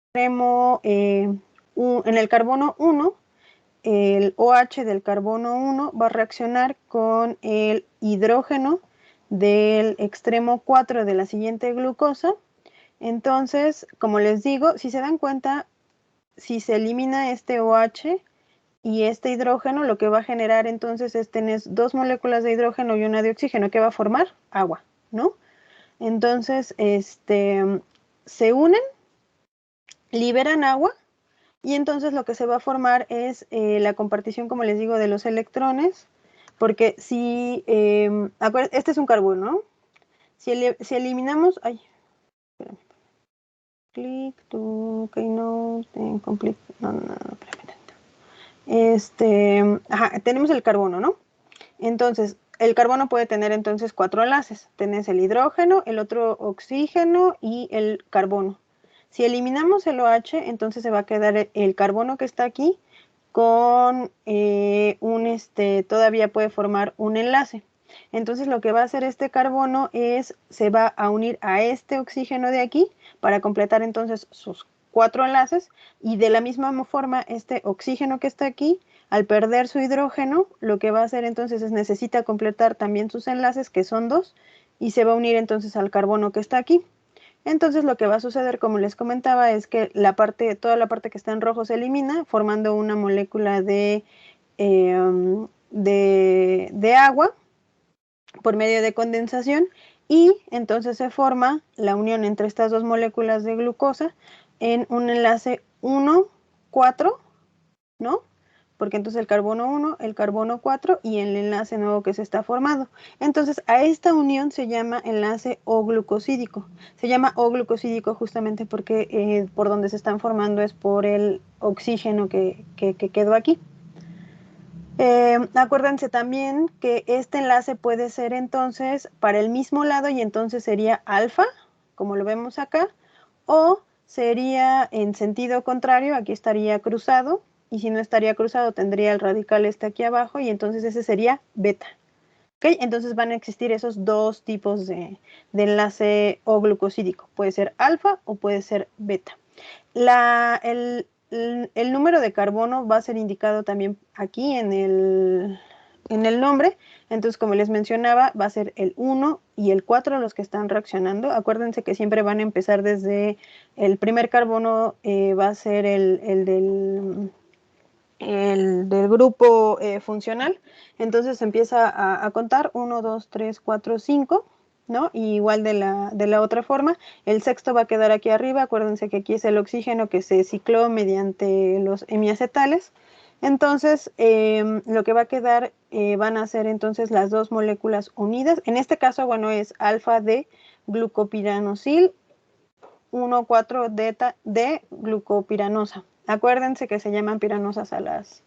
extremo, en el carbono 1, el OH del carbono 1 va a reaccionar con el hidrógeno del extremo 4 de la siguiente glucosa. Entonces, como les digo, si se dan cuenta, si se elimina este OH y este hidrógeno, lo que va a generar entonces es tener dos moléculas de hidrógeno y una de oxígeno, que va a formar agua, ¿no? Entonces, se unen, liberan agua, y entonces lo que se va a formar es la compartición, como les digo, de los electrones, porque si, este es un carbono, ¿no? Si eliminamos, ay, espérame, click to, ok, no, complete, no, espérame tanto. Tenemos el carbono, ¿no? Entonces, el carbono puede tener entonces 4 enlaces. Tenés el hidrógeno, el otro oxígeno y el carbono. Si eliminamos el OH, entonces se va a quedar el carbono que está aquí con todavía puede formar un enlace. Entonces lo que va a hacer este carbono es, se va a unir a este oxígeno de aquí para completar entonces sus 4 enlaces, y de la misma forma este oxígeno que está aquí, al perder su hidrógeno, lo que va a hacer entonces es necesita completar también sus enlaces, que son 2, y se va a unir entonces al carbono que está aquí. Entonces lo que va a suceder, como les comentaba, es que toda la parte que está en rojo se elimina, formando una molécula de agua por medio de condensación, y entonces se forma la unión entre estas dos moléculas de glucosa en un enlace 1, 4, ¿no? Porque entonces el carbono 1, el carbono 4 y el enlace nuevo que se está formando. Entonces a esta unión se llama enlace O-glucosídico. Se llama O-glucosídico justamente porque por donde se están formando es por el oxígeno que quedó aquí. Acuérdense también que este enlace puede ser entonces para el mismo lado, y entonces sería alfa, como lo vemos acá, o sería en sentido contrario, aquí estaría cruzado, y si no estaría cruzado tendría el radical aquí abajo, y entonces ese sería beta. ¿Okay? Entonces van a existir esos dos tipos de enlace O-glucosídico, puede ser alfa o puede ser beta. El número de carbono va a ser indicado también aquí en el nombre. Entonces, como les mencionaba, va a ser el 1 y el 4 los que están reaccionando. Acuérdense que siempre van a empezar desde el primer carbono, va a ser el del grupo funcional. Entonces empieza a contar 1, 2, 3, 4, 5, ¿no? Y igual de la otra forma, el sexto va a quedar aquí arriba. Acuérdense que aquí es el oxígeno que se cicló mediante los hemiacetales. Entonces, lo que va a quedar van a ser entonces las dos moléculas unidas. En este caso, bueno, es alfa de glucopiranosil, 1,4 de glucopiranosa. Acuérdense que se llaman piranosas a las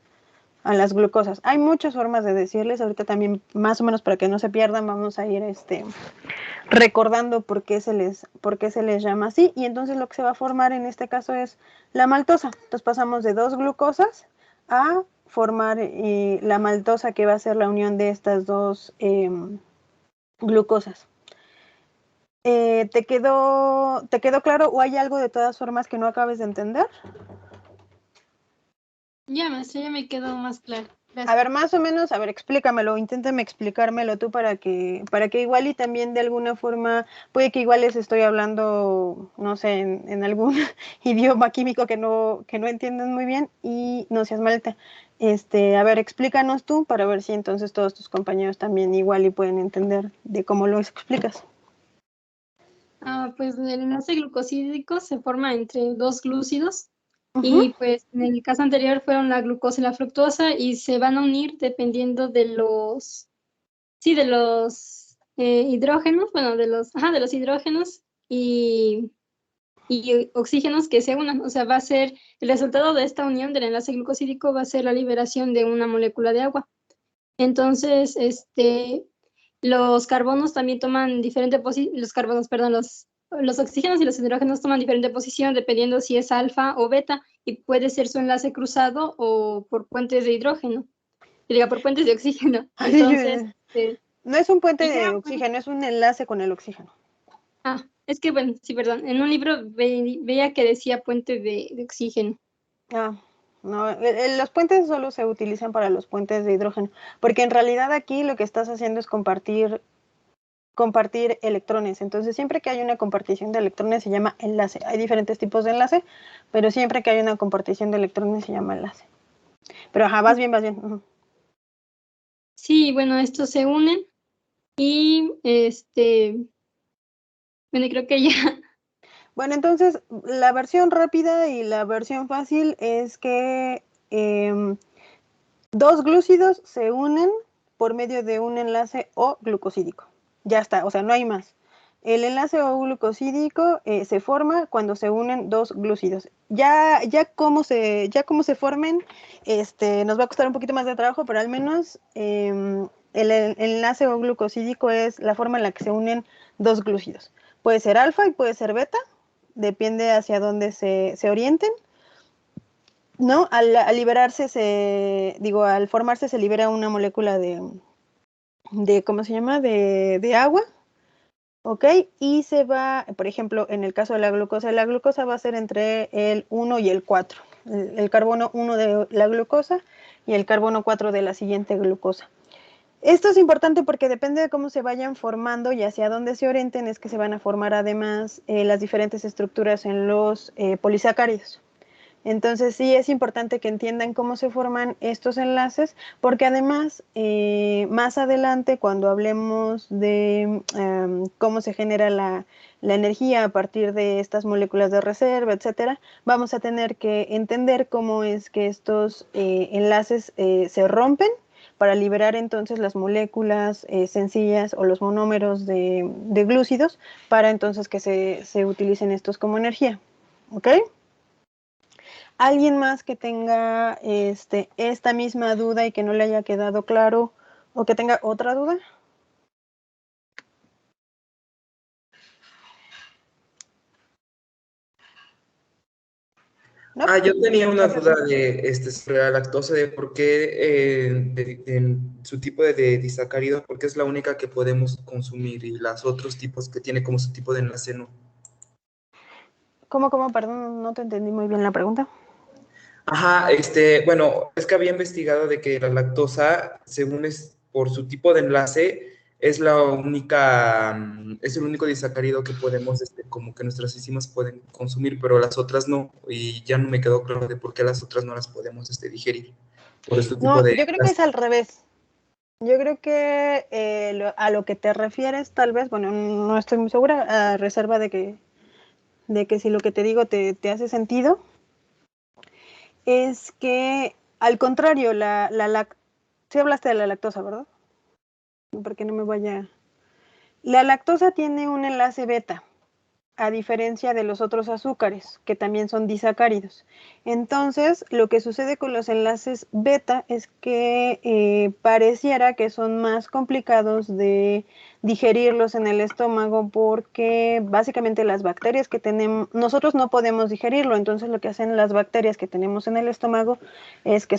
glucosas. Hay muchas formas de decirles, ahorita también más o menos para que no se pierdan vamos a ir recordando por qué se les llama así, y entonces lo que se va a formar en este caso es la maltosa. Entonces pasamos de dos glucosas a formar la maltosa, que va a ser la unión de estas dos glucosas. ¿Te quedó claro o hay algo de todas formas que no acabes de entender? Ya, maestra, ya me quedó más claro. A ver, más o menos, a ver, explícamelo, inténtame explicármelo tú para que igual y también de alguna forma, puede que igual les estoy hablando, no sé, en algún idioma químico que no entienden muy bien, y no seas malta. A ver, explícanos tú para ver si entonces todos tus compañeros también igual y pueden entender de cómo lo explicas. Pues el enlace glucosídico se forma entre dos glúcidos. Uh-huh. Y pues en el caso anterior fueron la glucosa y la fructosa, y se van a unir dependiendo de los hidrógenos, bueno, de los hidrógenos y oxígenos que se unan. O sea, va a ser el resultado de esta unión del enlace glucosídico, va a ser la liberación de una molécula de agua. Entonces, los carbonos también toman diferente posición, los oxígenos y los hidrógenos toman diferente posición dependiendo si es alfa o beta, y puede ser su enlace cruzado o por puentes de hidrógeno, por puentes de oxígeno. Entonces, No es un puente y ya, de pues, oxígeno, es un enlace con el oxígeno. Es que, bueno, sí, perdón. En un libro veía que decía puente de oxígeno. Ah, no, los puentes solo se utilizan para los puentes de hidrógeno, porque en realidad aquí lo que estás haciendo es compartir electrones. Entonces, siempre que hay una compartición de electrones se llama enlace. Hay diferentes tipos de enlace, pero siempre que hay una compartición de electrones se llama enlace. Pero ajá, vas bien, vas bien. Ujú. Sí, bueno, estos se unen y bueno, creo que ya. Bueno, entonces la versión rápida y la versión fácil es que dos glúcidos se unen por medio de un enlace O glucosídico. Ya está, o sea, no hay más. El enlace O glucosídico se forma cuando se unen dos glúcidos. Ya cómo se formen, nos va a costar un poquito más de trabajo, pero al menos el enlace O glucosídico es la forma en la que se unen dos glúcidos. Puede ser alfa y puede ser beta, depende hacia dónde se orienten. ¿No? Al liberarse, al formarse se libera una molécula ¿cómo se llama? De agua, ¿ok? Y se va, por ejemplo, en el caso de la glucosa va a ser entre el 1 y el 4. El carbono 1 de la glucosa y el carbono 4 de la siguiente glucosa. Esto es importante porque depende de cómo se vayan formando y hacia dónde se orienten, es que se van a formar además las diferentes estructuras en los polisacáridos. Entonces sí es importante que entiendan cómo se forman estos enlaces, porque además más adelante cuando hablemos de cómo se genera la energía a partir de estas moléculas de reserva, etcétera, vamos a tener que entender cómo es que estos enlaces se rompen para liberar entonces las moléculas sencillas o los monómeros de glúcidos para entonces que se utilicen estos como energía. ¿Ok? ¿Alguien más que tenga esta misma duda y que no le haya quedado claro o que tenga otra duda? ¿No? Yo tenía una duda Perfecto. sobre la lactosa, de por qué en su tipo de disacárido, porque es la única que podemos consumir y las otros tipos que tiene como su tipo de enlace no. ¿Cómo? Perdón, no te entendí muy bien la pregunta. Ajá, bueno, es que había investigado de que la lactosa, según es por su tipo de enlace, es la única, es el único disacárido que podemos, como que nuestras enzimas pueden consumir, pero las otras no, y ya no me quedó claro de por qué las otras no las podemos, digerir, por este tipo No, de yo creo que enlace. es al revés. Yo creo que a lo que te refieres, tal vez, bueno, no estoy muy segura, a reserva de que si lo que te digo te hace sentido, es que al contrario, sí hablaste de la lactosa, ¿verdad? Porque no me vaya. La lactosa tiene un enlace beta, a diferencia de los otros azúcares, que también son disacáridos. Entonces, lo que sucede con los enlaces beta es que pareciera que son más complicados de digerirlos en el estómago porque básicamente las bacterias que tenemos, nosotros no podemos digerirlo, entonces lo que hacen las bacterias que tenemos en el estómago es que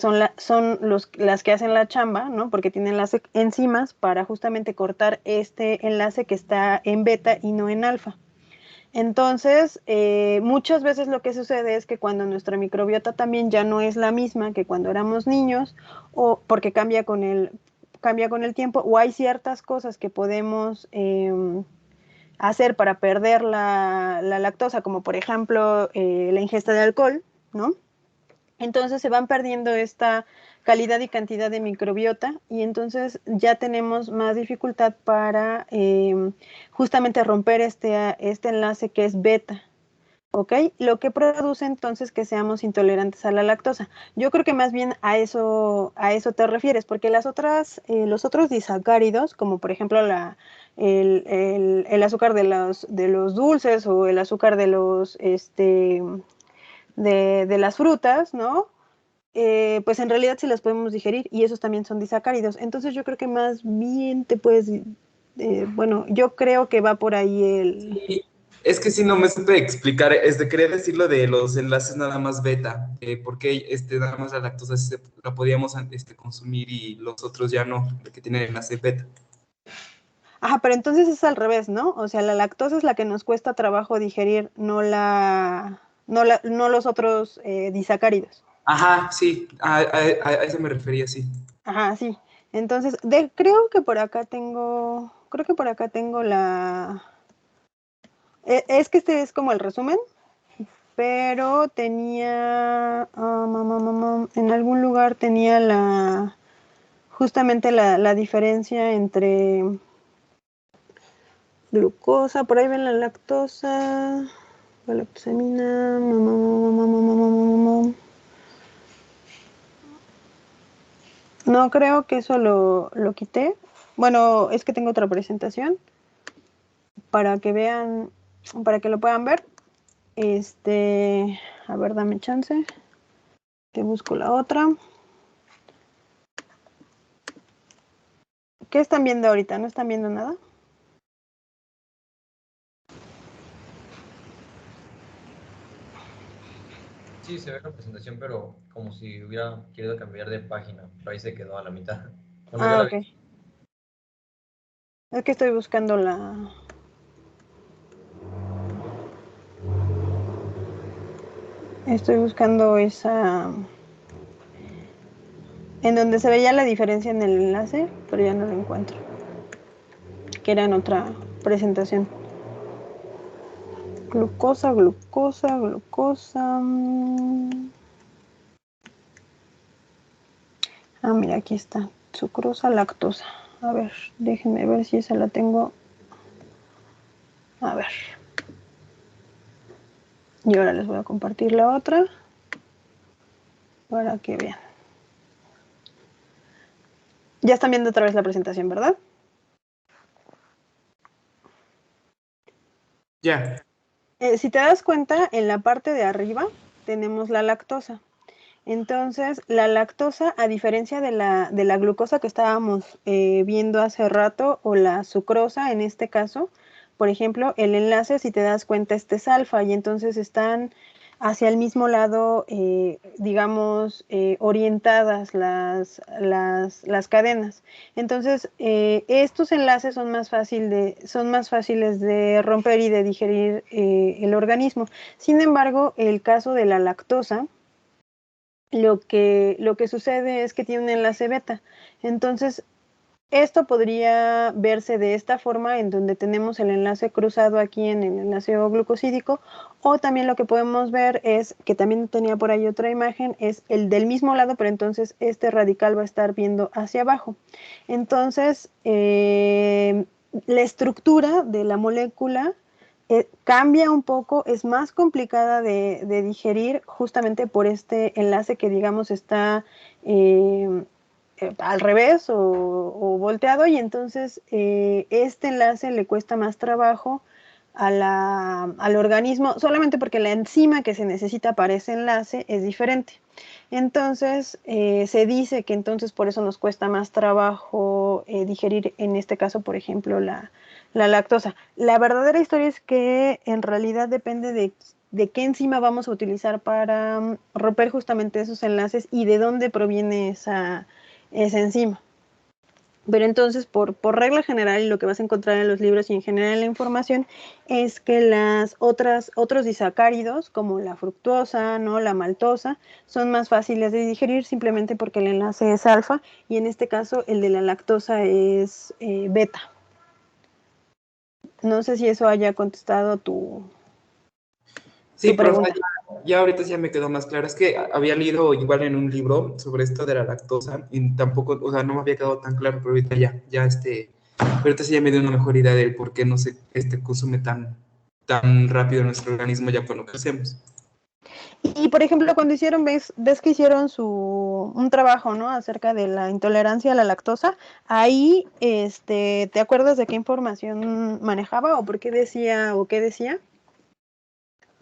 las que hacen la chamba, ¿no? Porque tienen las enzimas para justamente cortar este enlace que está en beta y no en alfa. Entonces, muchas veces lo que sucede es que cuando nuestra microbiota también ya no es la misma que cuando éramos niños, o porque cambia con el tiempo, o hay ciertas cosas que podemos hacer para perder la lactosa, como por ejemplo la ingesta de alcohol, ¿no? Entonces se van perdiendo esta calidad y cantidad de microbiota y entonces ya tenemos más dificultad para justamente romper este enlace que es beta, ¿ok? Lo que produce entonces que seamos intolerantes a la lactosa. Yo creo que más bien a eso te refieres, porque los otros disacáridos, como por ejemplo el azúcar de los dulces o el azúcar de las frutas, ¿no? Pues en realidad sí las podemos digerir y esos también son disacáridos. Entonces yo creo que más bien te puedes, bueno, yo creo que va por ahí Sí, es que sí, no me supe explicar, quería decir lo de los enlaces nada más beta, porque nada más la lactosa sí la podíamos consumir y los otros ya no, que tienen enlace beta. Ajá, pero entonces es al revés, ¿no? O sea, la lactosa es la que nos cuesta trabajo digerir, no los otros disacáridos. Ajá, sí, a eso me refería, sí. Ajá, sí. Entonces, creo que por acá tengo es que este es como el resumen, pero tenía, en algún lugar tenía justamente la diferencia entre glucosa, por ahí ven la lactosa, la lactosamina, no, creo que eso lo quité. Bueno, es que tengo otra presentación para que vean, para que lo puedan ver. A ver, dame chance. Te busco la otra. ¿Qué están viendo ahorita? ¿No están viendo nada? Sí, se ve la presentación, pero como si hubiera querido cambiar de página, pero ahí se quedó a la mitad. Bueno, yo Ah, la vi. ok. Es que estoy buscando la... Estoy buscando esa... En donde se veía la diferencia en el enlace, pero ya no lo encuentro. Que era en otra presentación. Glucosa, glucosa, glucosa. Ah, mira, aquí está. Sucrosa, lactosa. A ver, déjenme ver si esa la tengo. A ver. Y ahora les voy a compartir la otra para que vean. Ya están viendo otra vez la presentación, ¿verdad? Ya. Si te das cuenta, en la parte de arriba tenemos la lactosa. Entonces, la lactosa, a diferencia de la glucosa que estábamos viendo hace rato, o la sucrosa en este caso, por ejemplo, el enlace, si te das cuenta, este es alfa, y entonces están hacia el mismo lado, digamos, orientadas las cadenas. Entonces, estos enlaces son más fáciles de romper y de digerir el organismo. Sin embargo, el caso de la lactosa, lo que sucede es que tiene un enlace beta. Entonces, esto podría verse de esta forma, en donde tenemos el enlace cruzado aquí en el enlace glucosídico, o también lo que podemos ver es, que también tenía por ahí otra imagen, es el del mismo lado, pero entonces este radical va a estar viendo hacia abajo. Entonces, la estructura de la molécula cambia un poco, es más complicada de digerir, justamente por este enlace que, digamos, está al revés o volteado, y entonces este enlace le cuesta más trabajo al organismo, solamente porque la enzima que se necesita para ese enlace es diferente. Entonces, se dice que entonces por eso nos cuesta más trabajo digerir, en este caso, por ejemplo, la lactosa. La verdadera historia es que en realidad depende de qué enzima vamos a utilizar para romper justamente esos enlaces y de dónde proviene esa enzima. Pero entonces, por regla general, y lo que vas a encontrar en los libros y en general en la información, es que otros disacáridos, como la fructosa, ¿no?, la maltosa, son más fáciles de digerir, simplemente porque el enlace es alfa, y en este caso el de la lactosa es beta. No sé si eso haya contestado Sí, tu profe, pregunta. ya ahorita ya me quedó más claro. Es que había leído igual en un libro sobre esto de la lactosa y tampoco, o sea, no me había quedado tan claro, pero ahorita pero ahorita sí ya me dio una mejor idea de por qué no se consume tan rápido nuestro organismo ya cuando crecemos. Y por ejemplo, cuando ves que hicieron un trabajo, ¿no?, acerca de la intolerancia a la lactosa, ahí, ¿te acuerdas de qué información manejaba o por qué decía o qué decía?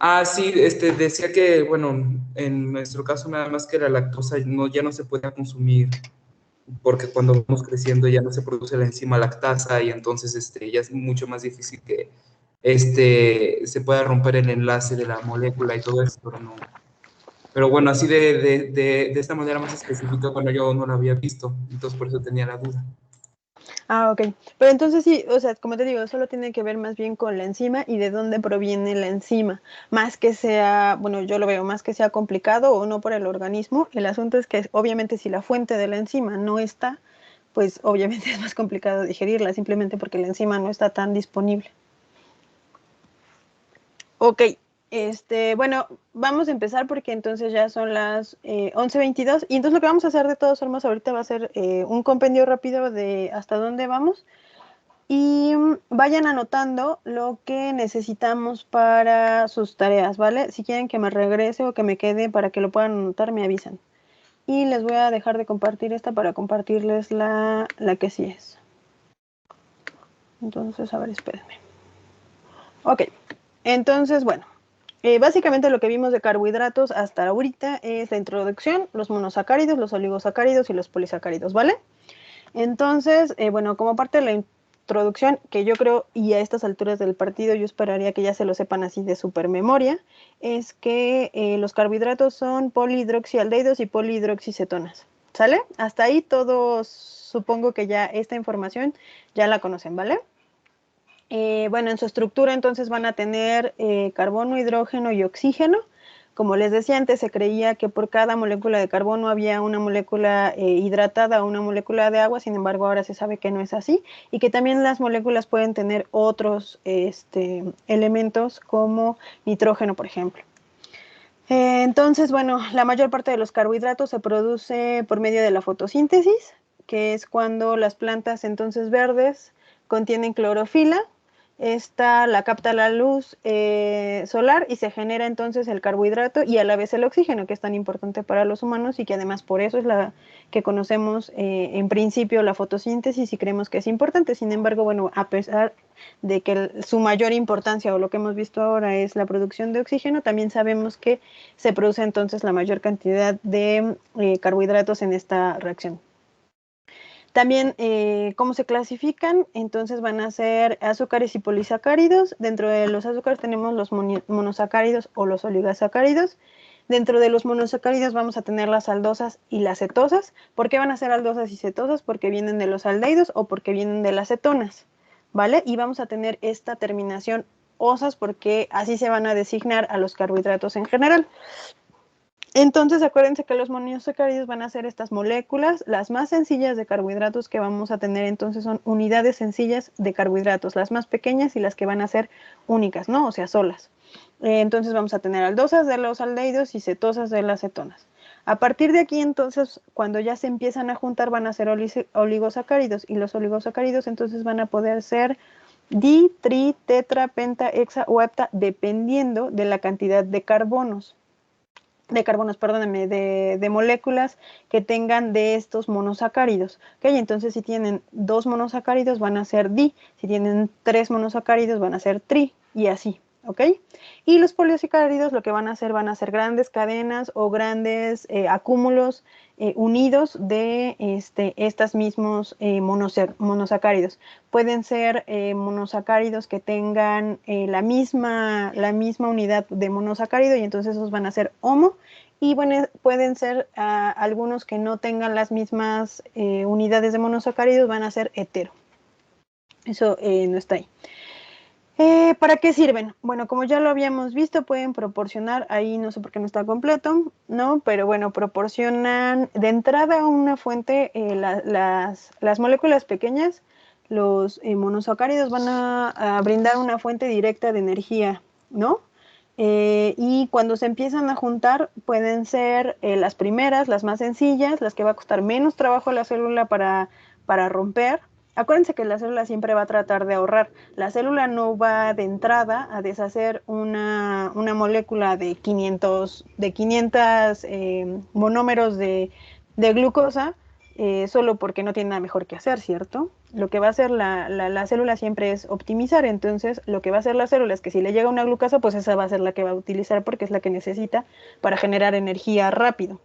Ah, sí, decía que, bueno, en nuestro caso nada más que la lactosa ya no se puede consumir porque cuando vamos creciendo ya no se produce la enzima lactasa y entonces ya es mucho más difícil que se pueda romper el enlace de la molécula y todo eso, pero no. Pero bueno, así de esta manera más específica, cuando yo no lo había visto, entonces por eso tenía la duda. Ah, ok. Pero entonces sí, o sea, como te digo, solo tiene que ver más bien con la enzima y de dónde proviene la enzima. Más que sea, bueno, yo lo veo más que sea complicado o no por el organismo. El asunto es que obviamente si la fuente de la enzima no está, pues obviamente es más complicado digerirla, simplemente porque la enzima no está tan disponible. Ok, bueno, vamos a empezar porque entonces ya son las 11:22 y entonces lo que vamos a hacer de todas formas ahorita va a ser un compendio rápido de hasta dónde vamos y vayan anotando lo que necesitamos para sus tareas, ¿vale? Si quieren que me regrese o que me quede para que lo puedan anotar, me avisan. Y les voy a dejar de compartir esta para compartirles la que sí es. Entonces, a ver, espérenme. Ok, entonces, bueno. Básicamente lo que vimos de carbohidratos hasta ahorita es la introducción, los monosacáridos, los oligosacáridos y los polisacáridos, ¿vale? Entonces, bueno, como parte de la introducción, que yo creo, y a estas alturas del partido yo esperaría que ya se lo sepan así de supermemoria, es que los carbohidratos son polihidroxialdehídos y polihidroxicetonas, ¿sale? Hasta ahí todos supongo que ya esta información ya la conocen, ¿vale? Bueno, en su estructura entonces van a tener carbono, hidrógeno y oxígeno. Como les decía antes, se creía que por cada molécula de carbono había una molécula hidratada o una molécula de agua, sin embargo ahora se sabe que no es así y que también las moléculas pueden tener otros elementos como nitrógeno, por ejemplo. Entonces, bueno, la mayor parte de los carbohidratos se produce por medio de la fotosíntesis, que es cuando las plantas entonces verdes contienen clorofila. Esta la capta la luz solar y se genera entonces el carbohidrato y a la vez el oxígeno, que es tan importante para los humanos y que además por eso es la que conocemos en principio la fotosíntesis y creemos que es importante. Sin embargo, bueno, a pesar de que su mayor importancia o lo que hemos visto ahora es la producción de oxígeno, también sabemos que se produce entonces la mayor cantidad de carbohidratos en esta reacción. También, ¿cómo se clasifican? Entonces van a ser azúcares y polisacáridos. Dentro de los azúcares tenemos los monosacáridos o los oligosacáridos. Dentro de los monosacáridos vamos a tener las aldosas y las cetosas. ¿Por qué van a ser aldosas y cetosas? Porque vienen de los aldehídos o porque vienen de las cetonas, ¿vale? Y vamos a tener esta terminación osas porque así se van a designar a los carbohidratos en general. Entonces, acuérdense que los monosacáridos van a ser estas moléculas, las más sencillas de carbohidratos que vamos a tener, entonces son unidades sencillas de carbohidratos, las más pequeñas y las que van a ser únicas, ¿no? O sea, solas. Entonces vamos a tener aldosas de los aldehídos y cetosas de las cetonas. A partir de aquí, entonces, cuando ya se empiezan a juntar, van a ser oligosacáridos y los oligosacáridos entonces van a poder ser di, tri, tetra, penta, hexa o hepta, dependiendo de la cantidad de carbonos. Perdónenme, de moléculas que tengan de estos monosacáridos. ¿Okay? Entonces, si tienen 2 monosacáridos, van a ser di. Si tienen 3 monosacáridos, van a ser tri. Y así. ¿Ok? Y los polisacáridos lo que van a ser grandes cadenas o grandes acúmulos unidos de estos mismos monosacáridos. Pueden ser monosacáridos que tengan la misma unidad de monosacárido y entonces esos van a ser homo. Y bueno, pueden ser algunos que no tengan las mismas unidades de monosacáridos, van a ser hetero. Eso no está ahí. ¿Para qué sirven? Bueno, como ya lo habíamos visto, pueden proporcionar, ahí no sé por qué no está completo, ¿no? Pero bueno, proporcionan de entrada una fuente, las moléculas pequeñas, los monosacáridos van a brindar una fuente directa de energía, ¿no? Y cuando se empiezan a juntar, pueden ser las primeras, las más sencillas, las que va a costar menos trabajo a la célula para romper. Acuérdense que la célula siempre va a tratar de ahorrar. La célula no va de entrada a deshacer una molécula de 500 monómeros de glucosa solo porque no tiene nada mejor que hacer, ¿cierto? Lo que va a hacer la célula siempre es optimizar. Entonces, lo que va a hacer la célula es que si le llega una glucosa, pues esa va a ser la que va a utilizar porque es la que necesita para generar energía rápido.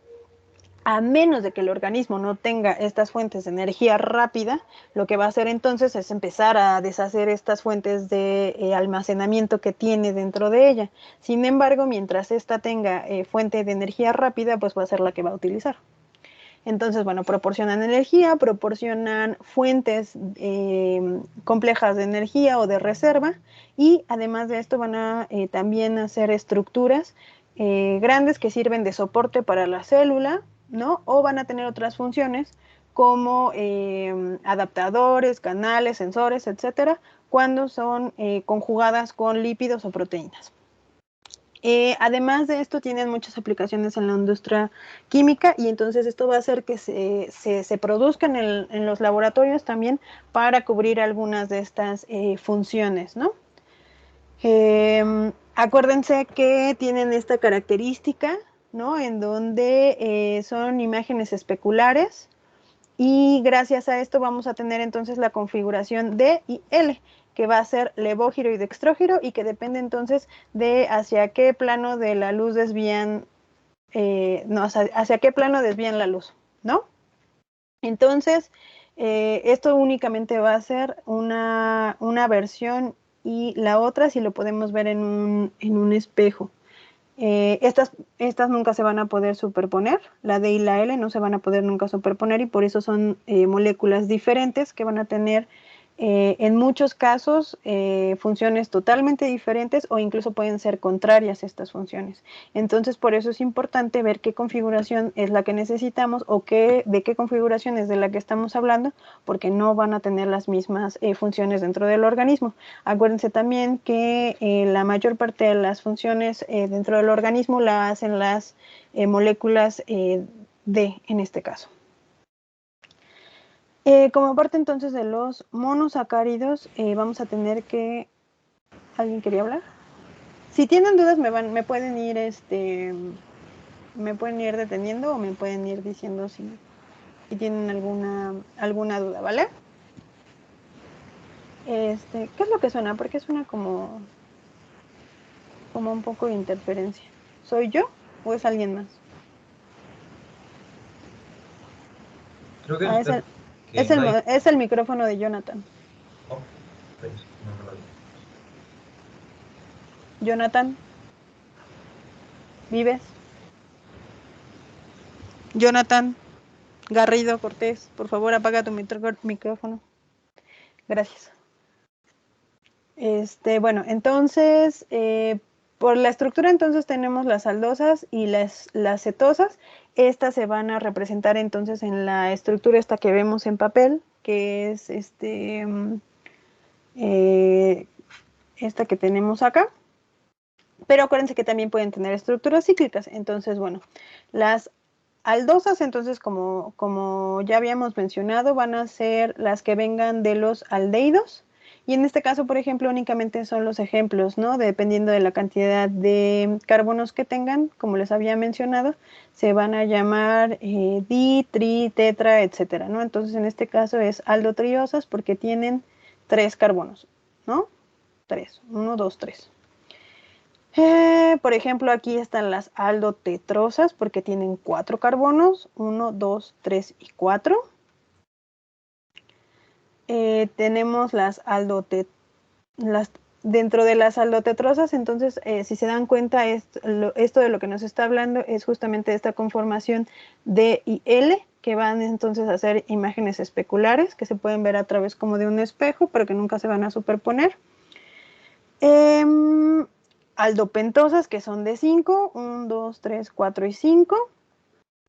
A menos de que el organismo no tenga estas fuentes de energía rápida, lo que va a hacer entonces es empezar a deshacer estas fuentes de almacenamiento que tiene dentro de ella. Sin embargo, mientras esta tenga fuente de energía rápida, pues va a ser la que va a utilizar. Entonces, bueno, proporcionan energía, proporcionan fuentes complejas de energía o de reserva, y además de esto van a también hacer estructuras grandes que sirven de soporte para la célula, ¿no? O van a tener otras funciones como adaptadores, canales, sensores, etcétera, cuando son conjugadas con lípidos o proteínas. Además de esto, tienen muchas aplicaciones en la industria química, y entonces esto va a hacer que se produzcan en los laboratorios también para cubrir algunas de estas funciones, ¿no? Acuérdense que tienen esta característica, ¿no? En donde son imágenes especulares, y gracias a esto vamos a tener entonces la configuración D y L, que va a ser levógiro y dextrógiro, y que depende entonces de hacia qué plano de la luz desvían, hacia qué plano desvían la luz, ¿no? Entonces, esto únicamente va a ser una versión, y la otra sí lo podemos ver en un espejo. Estas nunca se van a poder superponer, la D y la L no se van a poder nunca superponer, y por eso son moléculas diferentes que van a tener en muchos casos funciones totalmente diferentes, o incluso pueden ser contrarias a estas funciones. Entonces, por eso es importante ver qué configuración es la que necesitamos, o de qué configuración es de la que estamos hablando, porque no van a tener las mismas funciones dentro del organismo. Acuérdense también que la mayor parte de las funciones dentro del organismo la hacen las moléculas D en este caso. Como parte entonces de los monosacáridos, vamos a tener que... ¿Alguien quería hablar? Si tienen dudas me pueden ir deteniendo, o me pueden ir diciendo si tienen alguna duda, ¿vale? ¿Qué es lo que suena? Porque suena como un poco de interferencia. ¿Soy yo o es alguien más? Creo que usted, es el micrófono de Jonathan. Oh, pues, no lo vi. Jonathan, ¿vives? Jonathan Garrido Cortés, por favor apaga tu micrófono. Gracias. Bueno, entonces, por la estructura entonces tenemos las aldosas y las cetosas. Estas se van a representar entonces en la estructura esta que vemos en papel, que es esta que tenemos acá. Pero acuérdense que también pueden tener estructuras cíclicas. Entonces, bueno, las aldosas, entonces, como ya habíamos mencionado, van a ser las que vengan de los aldehídos. Y en este caso, por ejemplo, únicamente son los ejemplos, ¿no? Dependiendo de la cantidad de carbonos que tengan, como les había mencionado, se van a llamar di, tri, tetra, etcétera, ¿no? Entonces, en este caso es aldotriosas porque tienen 3 carbonos, ¿no? 3, 1, 2, 3. Por ejemplo, aquí están las aldotetrosas porque tienen 4 carbonos, 1, 2, 3 y 4. Tenemos dentro de las aldotetrosas, entonces, si se dan cuenta, esto de lo que nos está hablando es justamente esta conformación D y L, que van entonces a hacer imágenes especulares, que se pueden ver a través como de un espejo, pero que nunca se van a superponer. Aldopentosas, que son de 5, 1, 2, 3, 4 y 5,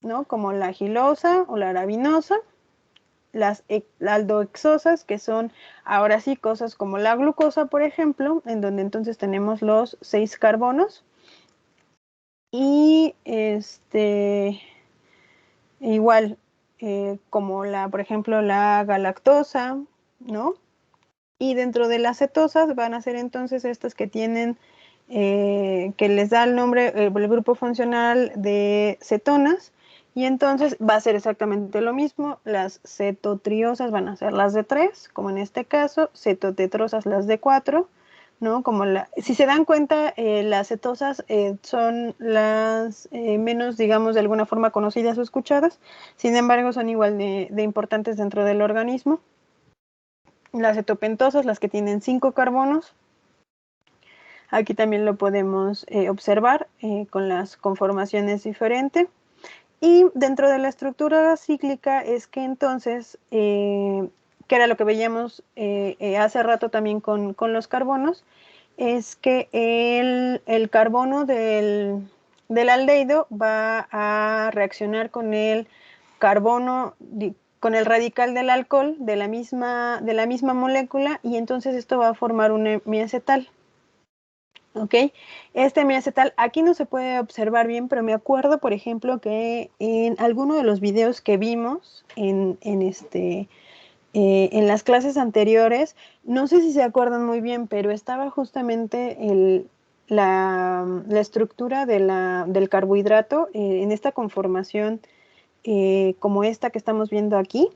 ¿no? Como la gilosa o la arabinosa. Las aldohexosas, que son ahora sí cosas como la glucosa, por ejemplo, en donde entonces tenemos los 6 carbonos. Y igual, como por ejemplo, la galactosa, ¿no? Y dentro de las cetosas van a ser entonces estas que tienen, que les da el nombre, el grupo funcional de cetonas, y entonces va a ser exactamente lo mismo. Las cetotriosas van a ser las de 3, como en este caso, cetotetrosas las de 4, ¿no? Si se dan cuenta, las cetosas son las menos, digamos, de alguna forma conocidas o escuchadas, sin embargo son igual de importantes dentro del organismo. Las cetopentosas, las que tienen 5 carbonos. Aquí también lo podemos observar con las conformaciones diferentes. Y dentro de la estructura cíclica es que entonces, que era lo que veíamos hace rato también con los carbonos, es que el carbono del aldehído va a reaccionar con el carbono, con el radical del alcohol de la misma molécula, y entonces esto va a formar un hemiacetal. ¿Ok? Este hemiacetal aquí no se puede observar bien, pero me acuerdo, por ejemplo, que en alguno de los videos que vimos en las clases anteriores, no sé si se acuerdan muy bien, pero estaba justamente la estructura del carbohidrato en esta conformación como esta que estamos viendo aquí,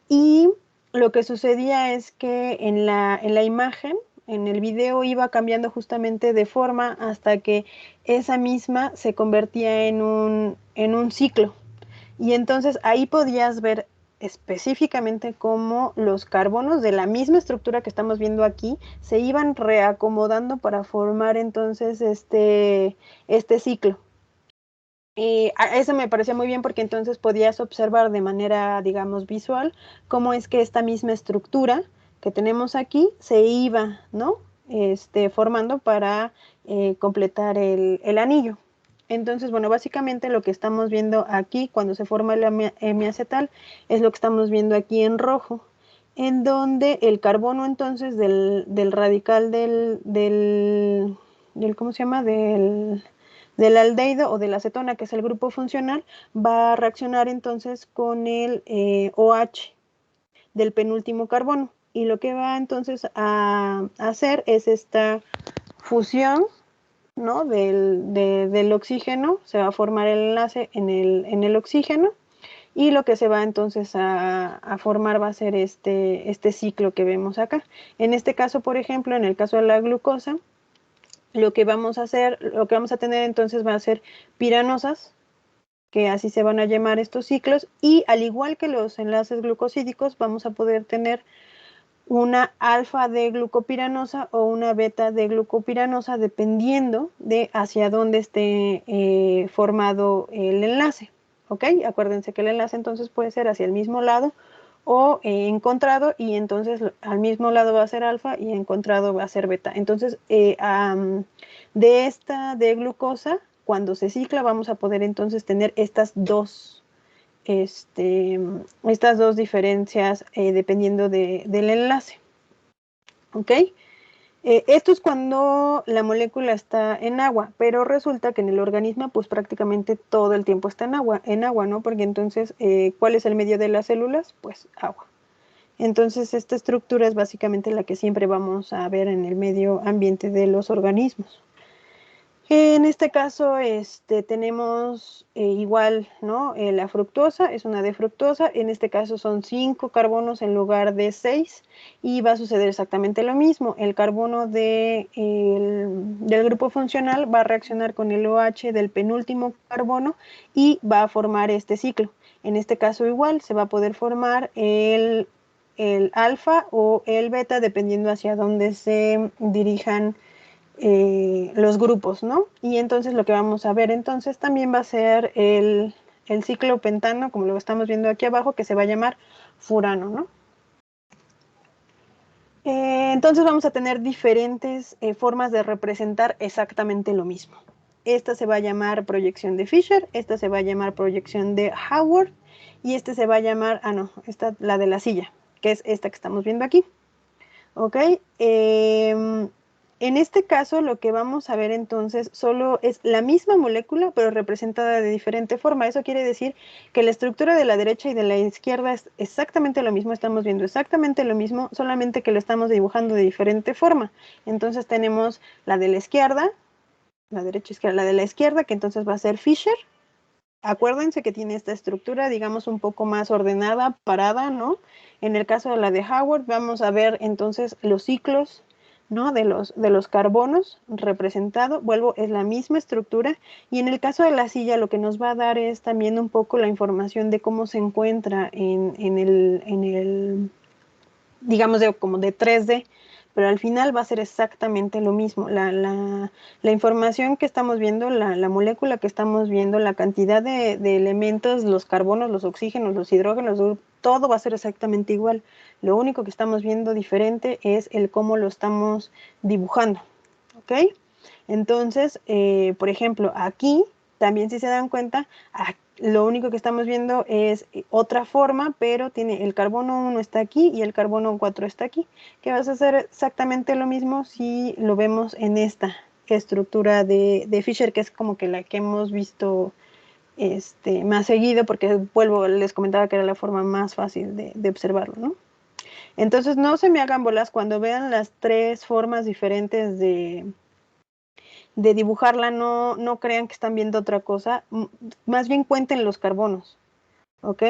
y lo que sucedía es que en la imagen, en el video, iba cambiando justamente de forma hasta que esa misma se convertía en un ciclo. Y entonces ahí podías ver específicamente cómo los carbonos de la misma estructura que estamos viendo aquí se iban reacomodando para formar entonces este ciclo. Eso me parecía muy bien porque entonces podías observar de manera, digamos, visual cómo es que esta misma estructura que tenemos aquí se iba, ¿no? Formando para completar el anillo. Entonces, bueno, básicamente lo que estamos viendo aquí cuando se forma el hemiacetal es lo que estamos viendo aquí en rojo, en donde el carbono entonces del radical del ¿cómo se llama? Del aldehído o de la acetona, que es el grupo funcional, va a reaccionar entonces con el OH del penúltimo carbono. Y lo que va entonces a hacer es esta fusión, ¿no? del oxígeno, se va a formar el enlace en el oxígeno, y lo que se va entonces a formar va a ser este ciclo que vemos acá. En este caso, por ejemplo, en el caso de la glucosa, lo que vamos a tener entonces va a ser piranosas, que así se van a llamar estos ciclos, y al igual que los enlaces glucosídicos, vamos a poder tener una alfa de glucopiranosa o una beta de glucopiranosa, dependiendo de hacia dónde esté formado el enlace. ¿Ok? Acuérdense que el enlace entonces puede ser hacia el mismo lado o encontrado, y entonces al mismo lado va a ser alfa y encontrado va a ser beta. Entonces, de glucosa, cuando se cicla, vamos a poder entonces tener estas dos diferencias dependiendo del enlace. ¿Ok? Esto es cuando la molécula está en agua, pero resulta que en el organismo pues prácticamente todo el tiempo está en agua, ¿no? Porque entonces, ¿cuál es el medio de las células? Pues agua. Entonces, esta estructura es básicamente la que siempre vamos a ver en el medio ambiente de los organismos. En este caso, tenemos igual, ¿no? La fructosa es una D-fructosa. En este caso son 5 carbonos en lugar de 6, y va a suceder exactamente lo mismo. El carbono del grupo funcional va a reaccionar con el OH del penúltimo carbono y va a formar este ciclo. En este caso igual se va a poder formar el alfa o el beta, dependiendo hacia dónde se dirijan los grupos, ¿no? Y entonces lo que vamos a ver entonces también va a ser el ciclo pentano, como lo estamos viendo aquí abajo, que se va a llamar furano, ¿no? Entonces vamos a tener diferentes formas de representar exactamente lo mismo. Esta se va a llamar proyección de Fisher, esta se va a llamar proyección de Haworth, y este se va a llamar, esta, la de la silla, que es esta que estamos viendo aquí. ¿Ok? En este caso, lo que vamos a ver entonces solo es la misma molécula, pero representada de diferente forma. Eso quiere decir que la estructura de la derecha y de la izquierda es exactamente lo mismo, estamos viendo exactamente lo mismo, solamente que lo estamos dibujando de diferente forma. Entonces tenemos la de la izquierda, la derecha izquierda, la de la izquierda, que entonces va a ser Fisher. Acuérdense que tiene esta estructura, digamos, un poco más ordenada, parada, ¿no? En el caso de la de Haworth, vamos a ver entonces los ciclos, ¿no? de los carbonos representado. Vuelvo, es la misma estructura. Y en el caso de la silla, lo que nos va a dar es también un poco la información de cómo se encuentra en el digamos, como de 3D, pero al final va a ser exactamente lo mismo. La información que estamos viendo, la molécula que estamos viendo, la cantidad de elementos, los carbonos, los oxígenos, los hidrógenos, todo va a ser exactamente igual. Lo único que estamos viendo diferente es el cómo lo estamos dibujando, ¿ok? Entonces, por ejemplo, aquí también, si se dan cuenta, lo único que estamos viendo es otra forma, pero tiene el carbono 1 está aquí y el carbono 4 está aquí, que va a ser exactamente lo mismo si lo vemos en esta estructura de Fischer, que es como que la que hemos visto más seguido, porque vuelvo, les comentaba que era la forma más fácil de observarlo, ¿no? Entonces, no se me hagan bolas cuando vean las tres formas diferentes de dibujarla, no crean que están viendo otra cosa, más bien cuenten los carbonos, ¿ok?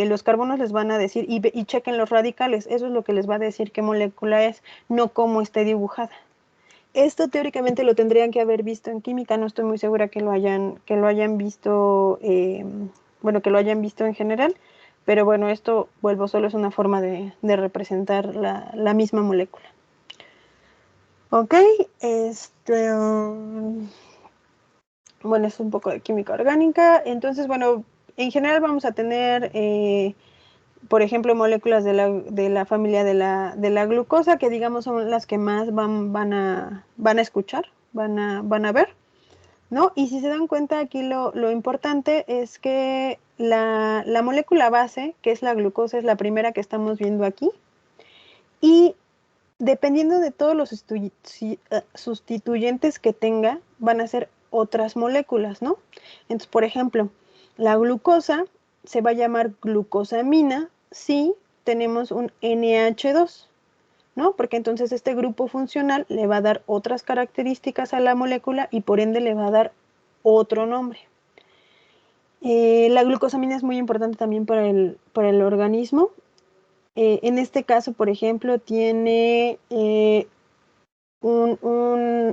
Los carbonos les van a decir, y chequen los radicales, eso es lo que les va a decir qué molécula es, no cómo esté dibujada. Esto teóricamente lo tendrían que haber visto en química, no estoy muy segura que lo hayan visto, bueno, que lo hayan visto en general, pero bueno, esto, vuelvo, solo es una forma de representar la misma molécula. Ok, bueno, es un poco de química orgánica. Entonces, bueno, en general vamos a tener, por ejemplo, moléculas de la familia de la glucosa, que digamos son las que más van a escuchar, van a ver, ¿no? Y si se dan cuenta, aquí lo importante es que la molécula base, que es la glucosa, es la primera que estamos viendo aquí. Y dependiendo de todos los sustituyentes que tenga, van a ser otras moléculas, ¿no? Entonces, por ejemplo, la glucosa se va a llamar glucosamina si tenemos un NH2, ¿no? Porque entonces este grupo funcional le va a dar otras características a la molécula y por ende le va a dar otro nombre. La glucosamina es muy importante también para el organismo. En este caso, por ejemplo, tiene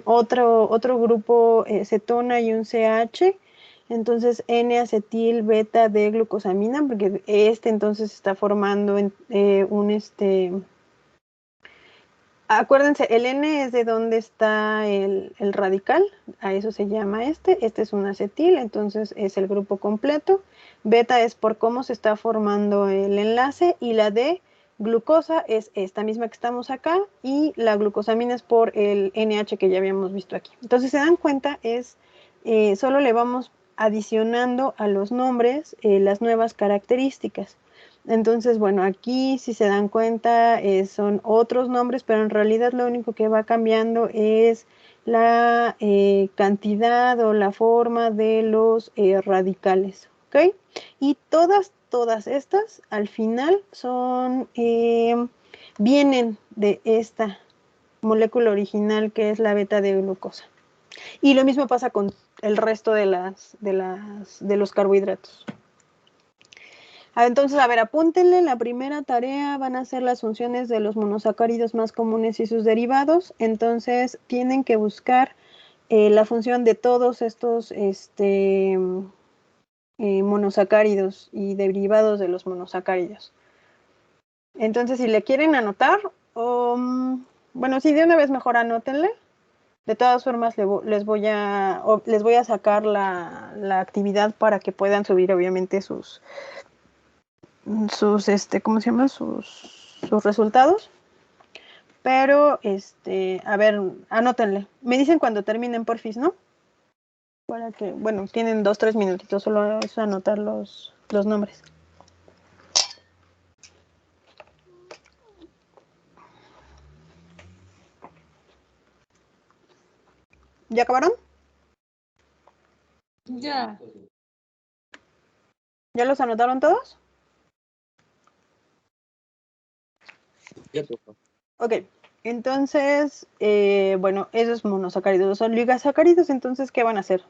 otro grupo cetona y un CH, entonces N-acetil beta de glucosamina, porque entonces está formando acuérdense, el N es de donde está el radical, a eso se llama este es un acetil, entonces es el grupo completo, beta es por cómo se está formando el enlace y la D glucosa es esta misma que estamos acá y la glucosamina es por el NH que ya habíamos visto aquí. Entonces, se dan cuenta, solo le vamos adicionando a los nombres las nuevas características. Entonces, bueno, aquí si se dan cuenta son otros nombres, pero en realidad lo único que va cambiando es la cantidad o la forma de los radicales, ¿ok? Y todas estas al final vienen de esta molécula original que es la beta de glucosa. Y lo mismo pasa con el resto de los carbohidratos. Entonces, a ver, apúntenle, la primera tarea van a ser las funciones de los monosacáridos más comunes y sus derivados. Entonces, tienen que buscar la función de todos estos monosacáridos y derivados de los monosacáridos. Entonces, si le quieren anotar, bueno, sí, de una vez mejor anótenle. De todas formas, les voy a sacar la actividad para que puedan subir, obviamente, sus ¿cómo se llama? Sus resultados. Pero, a ver, anótenle. Me dicen cuando terminen, porfis, ¿no? Para que, bueno, tienen 2-3 minutitos, solo es anotar los nombres. ¿Ya acabaron? Ya. ¿Ya los anotaron todos? Ya, profe. Ok, entonces, bueno, esos monosacáridos son ligasacáridos, entonces, ¿qué van a hacer?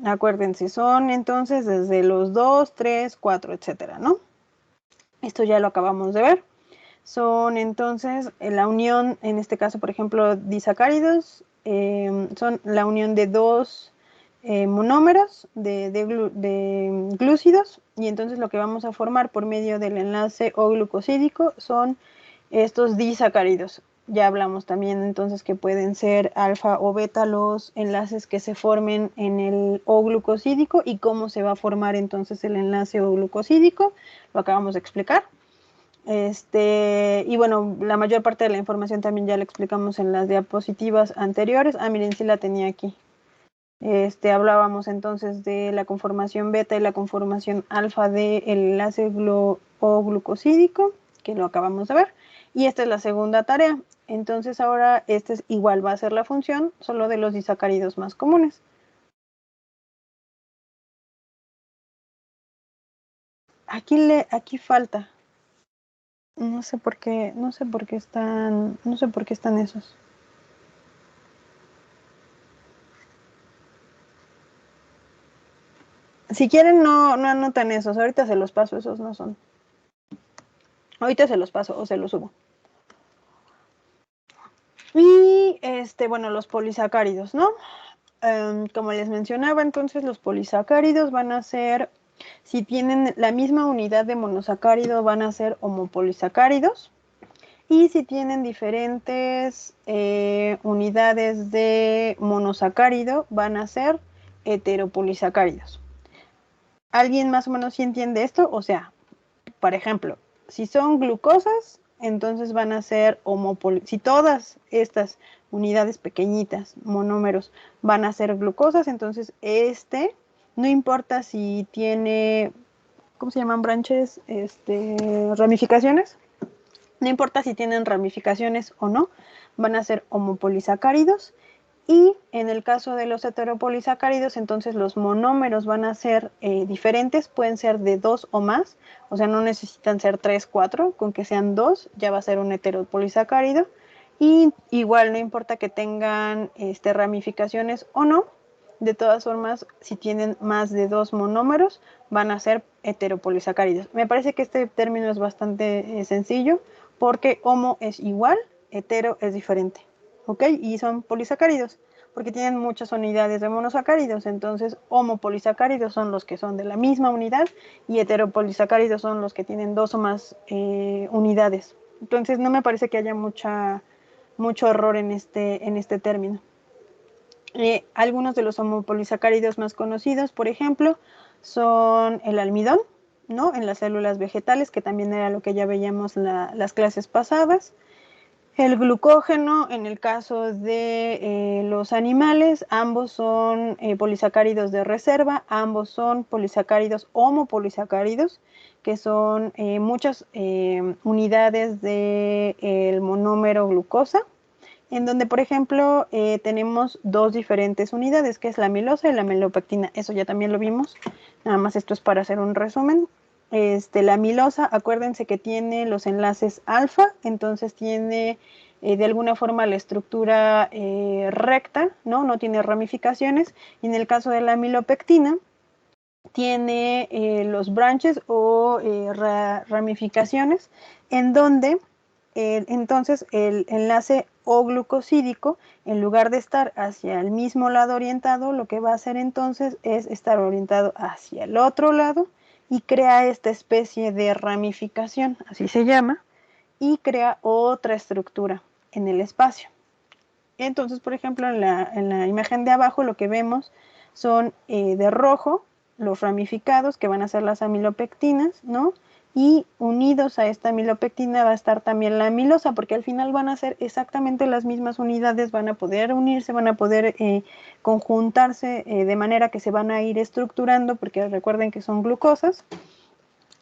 Acuérdense, son entonces desde los 2, 3, 4, etcétera, ¿no? Esto ya lo acabamos de ver. Son entonces la unión, en este caso, por ejemplo, disacáridos, son la unión de dos monómeros de glúcidos, y entonces lo que vamos a formar por medio del enlace O glucosídico son estos disacáridos. Ya hablamos también entonces que pueden ser alfa o beta los enlaces que se formen en el O-glucosídico y cómo se va a formar entonces el enlace O-glucosídico, lo acabamos de explicar. Y bueno, la mayor parte de la información también ya la explicamos en las diapositivas anteriores. Ah, miren, sí la tenía aquí. Hablábamos entonces de la conformación beta y la conformación alfa del enlace O-glucosídico, que lo acabamos de ver. Y esta es la segunda tarea. Entonces ahora este es igual, va a ser la función solo de los disacáridos más comunes. Aquí falta. No sé por qué están esos. Si quieren no anotan esos, ahorita se los paso, esos no son. Ahorita se los paso o se los subo. Y bueno, los polisacáridos, ¿no? Como les mencionaba, entonces los polisacáridos van a ser, si tienen la misma unidad de monosacárido, van a ser homopolisacáridos. Y si tienen diferentes unidades de monosacárido, van a ser heteropolisacáridos. ¿Alguien más o menos sí entiende esto? O sea, por ejemplo, si son glucosas, entonces van a ser si todas estas unidades pequeñitas, monómeros, van a ser glucosas, entonces no importa si tiene, ¿cómo se llaman branches? Ramificaciones. No importa si tienen ramificaciones o no, van a ser homopolisacáridos. Y en el caso de los heteropolisacáridos, entonces los monómeros van a ser diferentes, pueden ser de 2 o más, o sea, no necesitan ser 3, 4, con que sean 2 ya va a ser un heteropolisacárido. Y igual no importa que tengan ramificaciones o no, de todas formas, si tienen más de 2 monómeros, van a ser heteropolisacáridos. Me parece que este término es bastante sencillo, porque homo es igual, hetero es diferente. ¿Ok? Y son polisacáridos, porque tienen muchas unidades de monosacáridos. Entonces, homopolisacáridos son los que son de la misma unidad y heteropolisacáridos son los que tienen 2 o más unidades. Entonces, no me parece que haya mucho error en este término. Algunos de los homopolisacáridos más conocidos, por ejemplo, son el almidón, ¿no? En las células vegetales, que también era lo que ya veíamos las clases pasadas. El glucógeno, en el caso de los animales, ambos son polisacáridos de reserva, ambos son polisacáridos homopolisacáridos, que son muchas unidades del monómero glucosa, en donde, por ejemplo, tenemos 2 diferentes unidades, que es la amilosa y la amilopectina. Eso ya también lo vimos, nada más esto es para hacer un resumen. La amilosa, acuérdense que tiene los enlaces alfa, entonces tiene de alguna forma la estructura recta, no tiene ramificaciones. Y en el caso de la amilopectina, tiene los branches o ramificaciones, en donde entonces el enlace O-glucosídico, en lugar de estar hacia el mismo lado orientado, lo que va a hacer entonces es estar orientado hacia el otro lado y crea esta especie de ramificación, así se llama, y crea otra estructura en el espacio. Entonces, por ejemplo, en la imagen de abajo lo que vemos son de rojo los ramificados, que van a ser las amilopectinas, ¿no? Y unidos a esta amilopectina va a estar también la amilosa, porque al final van a ser exactamente las mismas unidades, van a poder unirse, van a poder conjuntarse de manera que se van a ir estructurando, porque recuerden que son glucosas.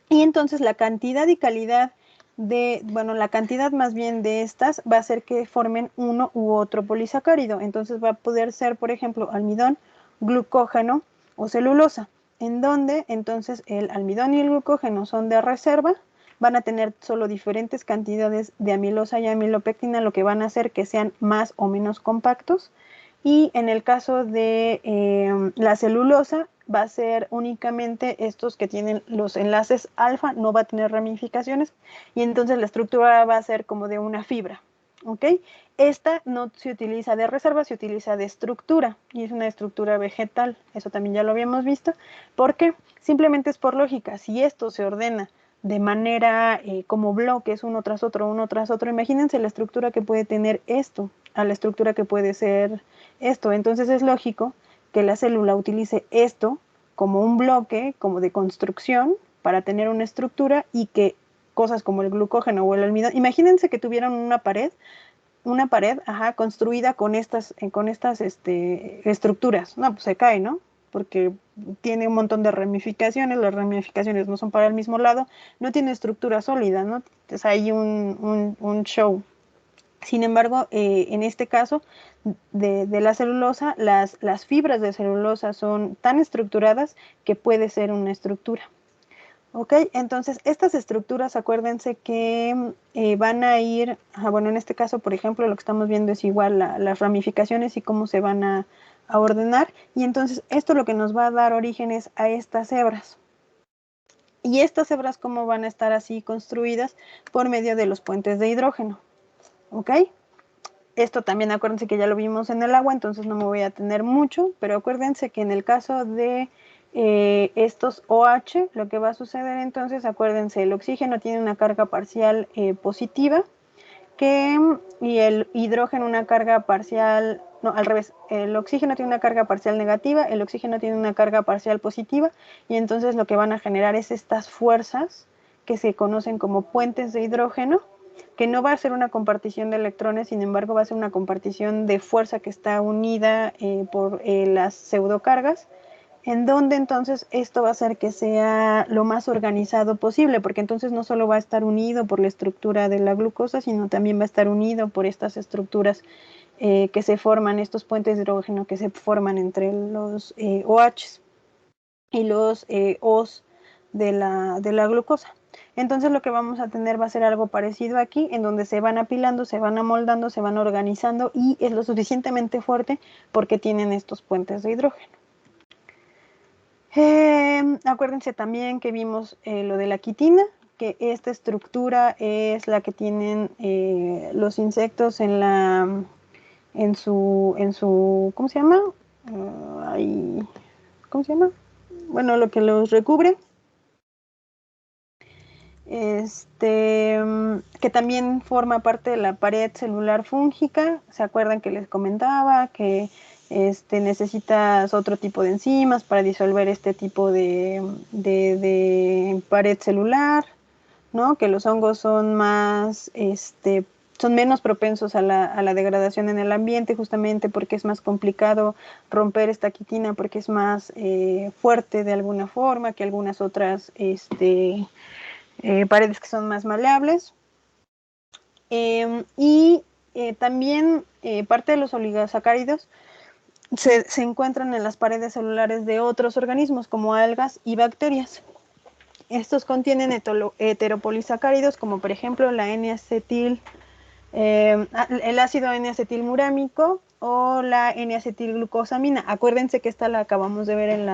Y entonces la cantidad y calidad la cantidad más bien de estas va a hacer que formen uno u otro polisacárido. Entonces va a poder ser, por ejemplo, almidón, glucógeno o celulosa, en donde entonces el almidón y el glucógeno son de reserva, van a tener solo diferentes cantidades de amilosa y amilopectina, lo que van a hacer que sean más o menos compactos. Y en el caso de la celulosa, va a ser únicamente estos que tienen los enlaces alfa, no va a tener ramificaciones, y entonces la estructura va a ser como de una fibra, ¿ok? Esta no se utiliza de reserva, se utiliza de estructura, y es una estructura vegetal, eso también ya lo habíamos visto. ¿Por qué? Simplemente es por lógica, si esto se ordena de manera como bloques, uno tras otro, uno tras otro. Imagínense la estructura que puede tener esto, a la estructura que puede ser esto. Entonces es lógico que la célula utilice esto como un bloque, como de construcción, para tener una estructura y que cosas como el glucógeno o el almidón, imagínense que tuvieran una pared, construida con estas estructuras. No, pues se cae, ¿no? Porque tiene un montón de ramificaciones, las ramificaciones no son para el mismo lado, no tiene estructura sólida, ¿no? Entonces hay un show. Sin embargo, en este caso de la celulosa, las fibras de celulosa son tan estructuradas que puede ser una estructura. Ok, entonces estas estructuras, acuérdense que van a ir, bueno, en este caso, por ejemplo, lo que estamos viendo es igual las ramificaciones y cómo se van a ordenar, y entonces esto lo que nos va a dar orígenes a estas hebras. Y estas hebras, ¿cómo van a estar así construidas? Por medio de los puentes de hidrógeno. ¿Ok? Esto también acuérdense que ya lo vimos en el agua, entonces no me voy a tener mucho, pero acuérdense que en el caso de estos OH, lo que va a suceder entonces, acuérdense, el oxígeno tiene una carga parcial positiva, y el hidrógeno una carga parcial, no, al revés, el oxígeno tiene una carga parcial negativa, el oxígeno tiene una carga parcial positiva, y entonces lo que van a generar es estas fuerzas que se conocen como puentes de hidrógeno, que no va a ser una compartición de electrones, sin embargo va a ser una compartición de fuerza que está unida por las pseudocargas, en donde entonces esto va a hacer que sea lo más organizado posible, porque entonces no solo va a estar unido por la estructura de la glucosa, sino también va a estar unido por estas estructuras que se forman, estos puentes de hidrógeno que se forman entre los OH y los O's de la glucosa. Entonces lo que vamos a tener va a ser algo parecido aquí, en donde se van apilando, se van amoldando, se van organizando, y es lo suficientemente fuerte porque tienen estos puentes de hidrógeno. Acuérdense también que vimos lo de la quitina, que esta estructura es la que tienen los insectos en su, ¿cómo se llama? ¿Cómo se llama? Bueno, lo que los recubre. Que también forma parte de la pared celular fúngica. ¿Se acuerdan que les comentaba que necesitas otro tipo de enzimas para disolver este tipo de pared celular, ¿no? Que los hongos son más, son menos propensos a la degradación en el ambiente, justamente porque es más complicado romper esta quitina, porque es más fuerte de alguna forma que algunas otras paredes que son más maleables. También parte de los oligosacáridos se encuentran en las paredes celulares de otros organismos como algas y bacterias. Estos contienen heteropolisacáridos como por ejemplo la el ácido N-acetilmurámico o la N-acetilglucosamina. Acuérdense que esta la acabamos de ver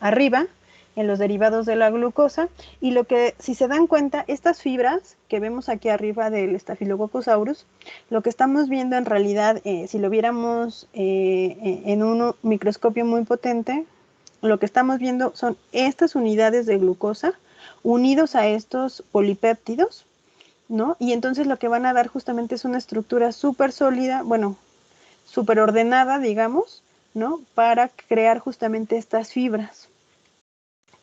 arriba, en los derivados de la glucosa, y lo que, si se dan cuenta, estas fibras que vemos aquí arriba del Staphylococcus aureus, lo que estamos viendo en realidad, si lo viéramos en un microscopio muy potente, lo que estamos viendo son estas unidades de glucosa unidos a estos polipéptidos, ¿no? Y entonces lo que van a dar justamente es una estructura súper sólida, bueno, súper ordenada, digamos, ¿no? Para crear justamente estas fibras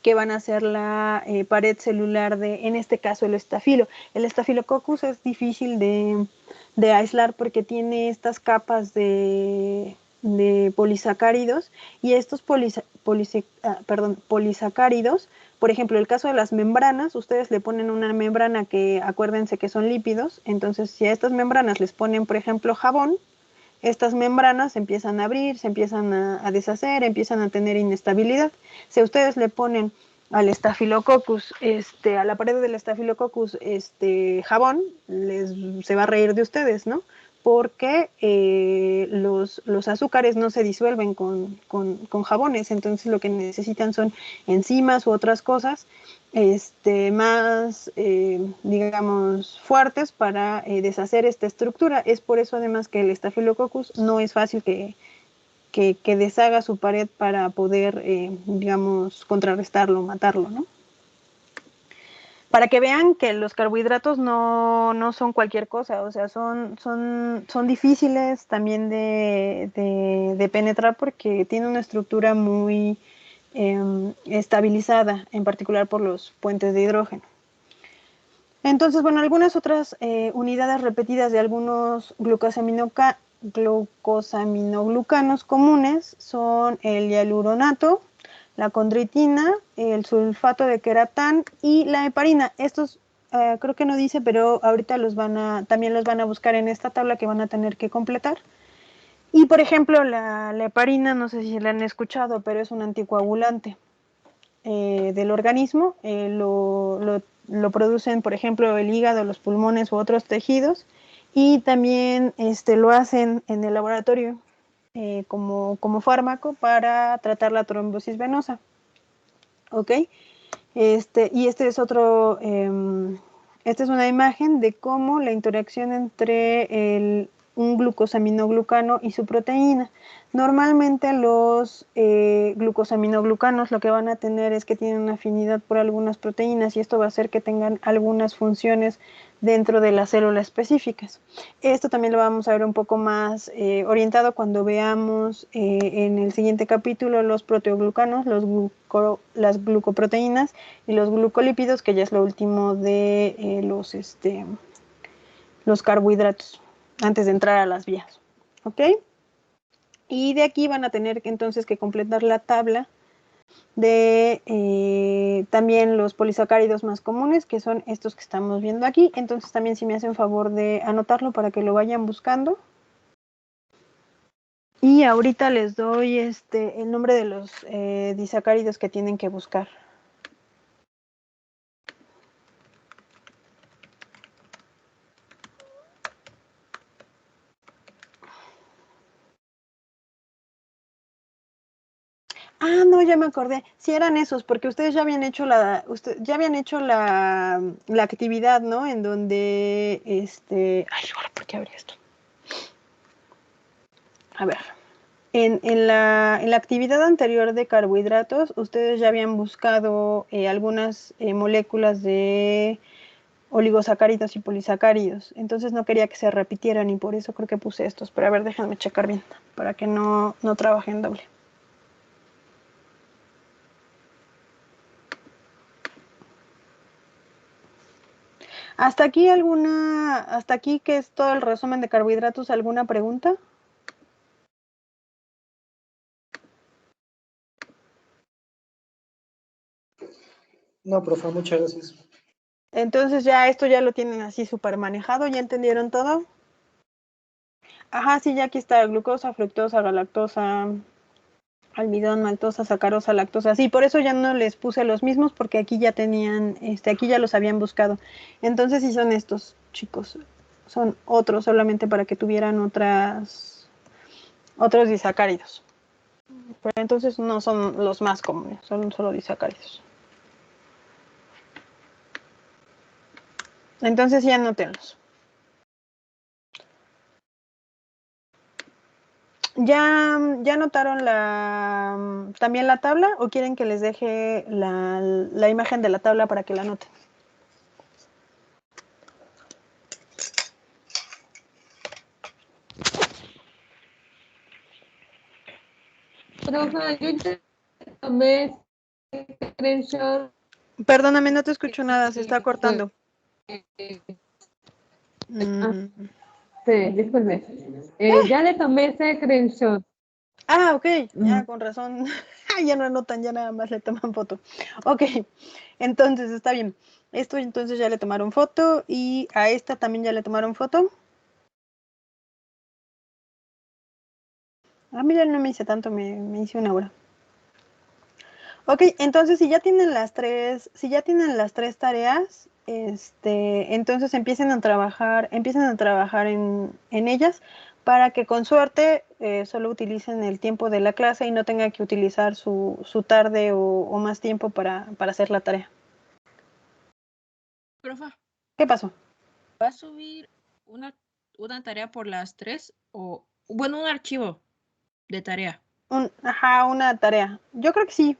que van a ser la pared celular en este caso, el estafilo. El Staphylococcus es difícil de aislar porque tiene estas capas de polisacáridos, y estos polisacáridos, por ejemplo, el caso de las membranas, ustedes le ponen una membrana que acuérdense que son lípidos, entonces si a estas membranas les ponen, por ejemplo, jabón, estas membranas se empiezan a abrir, se empiezan a deshacer, empiezan a tener inestabilidad. Si ustedes le ponen al Staphylococcus, a la pared del Staphylococcus, jabón, se va a reír de ustedes, ¿no? Porque los azúcares no se disuelven con jabones, entonces lo que necesitan son enzimas u otras cosas más, digamos, fuertes para deshacer esta estructura. Es por eso además que el Staphylococcus no es fácil que deshaga su pared para poder, digamos, contrarrestarlo, matarlo, ¿no? para que vean que los carbohidratos no son cualquier cosa, o sea, son difíciles también de penetrar porque tienen una estructura muy estabilizada, en particular por los puentes de hidrógeno. Entonces, bueno, algunas otras unidades repetidas de algunos glucosaminoglucanos comunes son el hialuronato, la condroitina, el sulfato de queratán y la heparina. Estos creo que no dice, pero ahorita también los van a buscar en esta tabla que van a tener que completar. Y por ejemplo, la heparina, no sé si la han escuchado, pero es un anticoagulante del organismo. Lo producen, por ejemplo, el hígado, los pulmones u otros tejidos. Y también lo hacen en el laboratorio como fármaco para tratar la trombosis venosa. ¿Ok? Y esta es una imagen de cómo la interacción entre un glucosaminoglucano y su proteína. Normalmente los glucosaminoglucanos lo que van a tener es que tienen una afinidad por algunas proteínas y esto va a hacer que tengan algunas funciones dentro de las células específicas. Esto también lo vamos a ver un poco más orientado cuando veamos en el siguiente capítulo los proteoglucanos, las glucoproteínas y los glucolípidos, que ya es lo último de los carbohidratos, antes de entrar a las vías. ¿Ok? Y de aquí van a tener entonces que completar la tabla de también los polisacáridos más comunes, que son estos que estamos viendo aquí. Entonces también si me hacen favor de anotarlo para que lo vayan buscando. Y ahorita les doy el nombre de los disacáridos que tienen que buscar. Ah, no, ya me acordé. Sí eran esos, porque ustedes ya habían hecho la actividad, ¿no? En donde ay, ahora, ¿por qué abrí esto? A ver. En la actividad anterior de carbohidratos, ustedes ya habían buscado algunas moléculas de oligosacáridos y polisacáridos. Entonces no quería que se repitieran y por eso creo que puse estos. Pero a ver, déjenme checar bien, para que no trabajen doble. Hasta aquí que es todo el resumen de carbohidratos, ¿alguna pregunta? No, profe, muchas gracias. Entonces ya esto ya lo tienen así súper manejado, ¿ya entendieron todo? Ajá, sí, ya aquí está glucosa, fructosa, galactosa, almidón, maltosa, sacarosa, lactosa. Sí, por eso ya no les puse los mismos porque aquí ya tenían, aquí ya los habían buscado. Entonces sí son estos, chicos. Son otros solamente para que tuvieran otros disacáridos. Pero entonces no son los más comunes, son solo disacáridos. Entonces sí anótenlos. ¿Ya anotaron también la tabla o quieren que les deje la imagen de la tabla para que la anoten? Profe, yo ya tomé screenshot. Perdóname, no te escucho nada, se está cortando. Sí, disculpe. Ya le tomé ese screenshot. Ah, ok, ya con razón. Ya no anotan, ya nada más le toman foto. Ok, entonces está bien. Esto entonces ya le tomaron foto y a esta también ya le tomaron foto. Ah, mira, no me hice tanto, me hice una hora. Ok, entonces si ya tienen las tres tareas, entonces empiecen a trabajar en ellas para que con suerte solo utilicen el tiempo de la clase y no tengan que utilizar su tarde o más tiempo para hacer la tarea. Profa, ¿Qué pasó? ¿va a subir una tarea por las 3 o, bueno, un archivo de tarea? Una tarea. Yo creo que sí.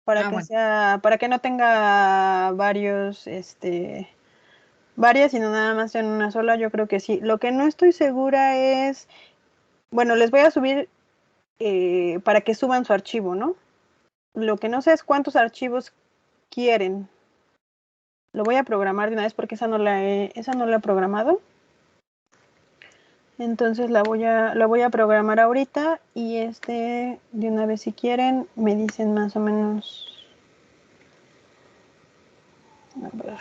para que bueno. sea, para que no tenga varias, sino nada más en una sola, yo creo que sí. Lo que no estoy segura es, bueno, les voy a subir para que suban su archivo, ¿no? Lo que no sé es cuántos archivos quieren. Lo voy a programar de una vez porque esa no la he programado. Entonces la voy a programar ahorita y de una vez si quieren me dicen más o menos. A ver.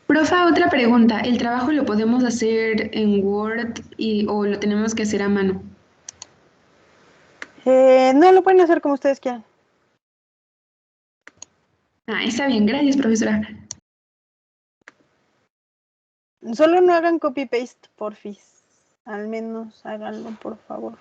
Profa, otra pregunta. ¿El trabajo lo podemos hacer en Word o lo tenemos que hacer a mano? No, lo pueden hacer como ustedes quieran. Ah, está bien. Gracias, profesora. Solo no hagan copy-paste, porfis. Al menos háganlo, por favor.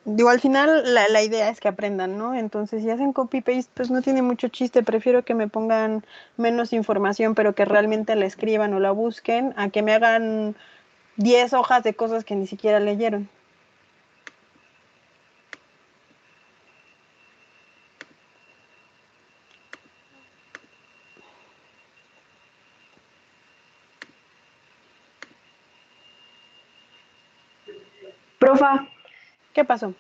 Digo, al final la idea es que aprendan, ¿no? Entonces, si hacen copy-paste, pues no tiene mucho chiste. Prefiero que me pongan menos información, pero que realmente la escriban o la busquen, a que me hagan 10 hojas de cosas que ni siquiera leyeron. Profa, ¿Qué pasó?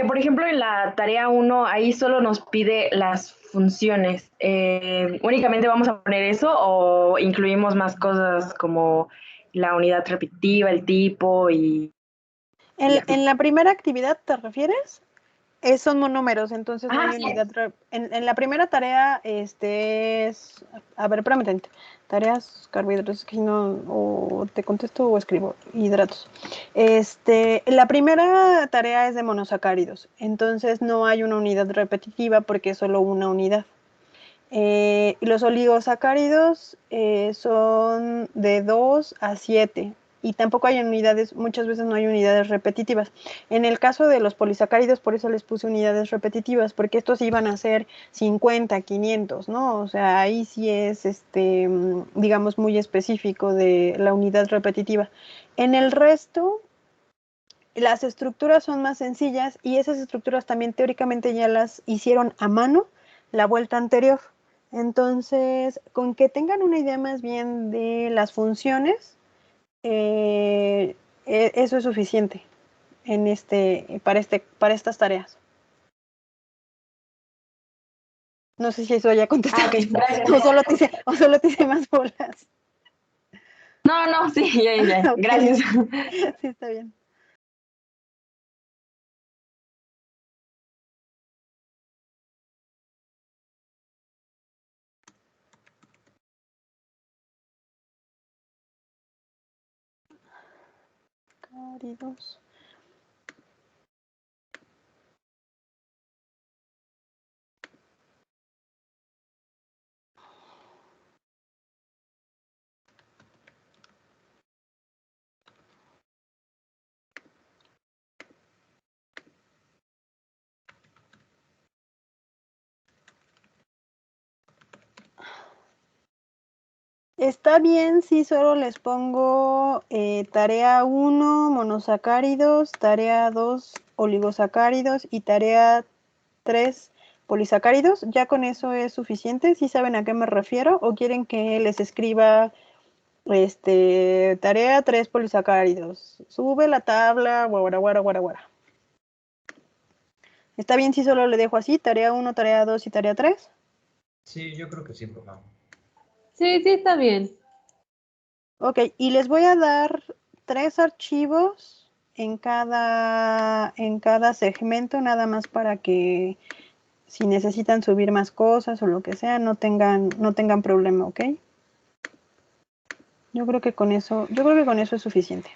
por ejemplo, en la tarea 1, ahí solo nos pide las funciones. ¿Únicamente vamos a poner eso o incluimos más cosas como la unidad repetitiva, el tipo y así? ¿En la primera actividad te refieres? Son monómeros, entonces no hay Sí. unidad. En la primera tarea, es. A ver, espérame tantito. Tareas, carbohidratos, que si no, o te contesto o escribo. Hidratos. La primera tarea es de monosacáridos, entonces no hay una unidad repetitiva porque es solo una unidad. Y los oligosacáridos son de 2 a 7 y tampoco hay unidades, muchas veces no hay unidades repetitivas. En el caso de los polisacáridos, por eso les puse unidades repetitivas, porque estos iban a ser 50, 500, ¿no? O sea, ahí sí es, digamos, muy específico de la unidad repetitiva. En el resto, las estructuras son más sencillas y esas estructuras también teóricamente ya las hicieron a mano la vuelta anterior. Entonces, con que tengan una idea más bien de las funciones, eso es suficiente para estas tareas. No sé si eso ya contestado. Ok, gracias. o solo te hice más bolas. No, sí, ya. Ok. Gracias. Sí, está bien. Cáridos. Está bien si solo les pongo tarea 1, monosacáridos, tarea 2, oligosacáridos y tarea 3, polisacáridos. ¿Ya con eso es suficiente? ¿Sí saben a qué me refiero? ¿O quieren que les escriba tarea 3, polisacáridos? Sube la tabla, guara, guara, guara, guara. ¿Está bien si solo le dejo así? Tarea 1, tarea 2 y tarea 3. Sí, yo creo que sí, profe. Sí, sí, está bien. Ok, y les voy a dar 3 archivos en cada segmento, nada más para que si necesitan subir más cosas o lo que sea, no tengan problema, ¿ok? Yo creo que con eso es suficiente.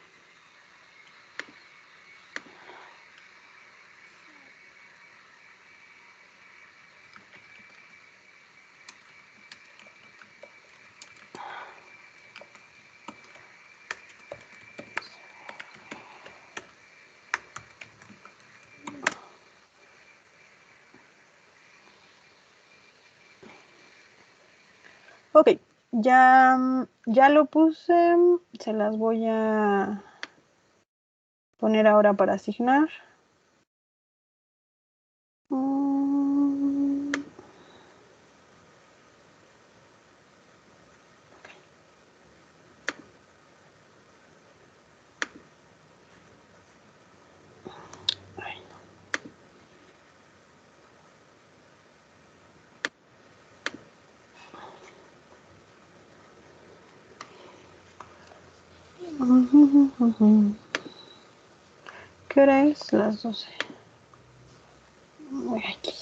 Ok, ya Ya lo puse, se las voy a poner ahora para asignar. ¿Qué hora es? Las 12. Muy aquí.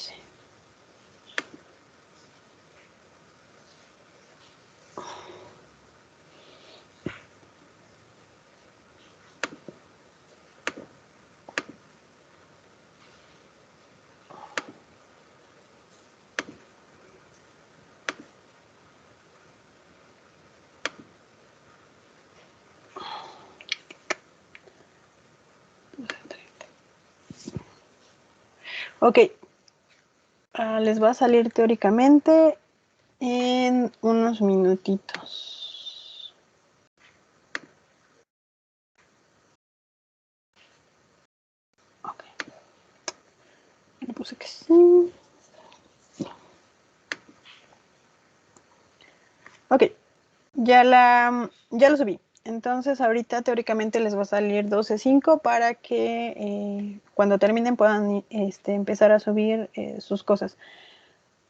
Ok, les va a salir teóricamente en unos minutitos. Ok, le puse que sí. Ok, ya lo subí. Entonces ahorita teóricamente les va a salir 12.5 para que cuando terminen puedan empezar a subir sus cosas.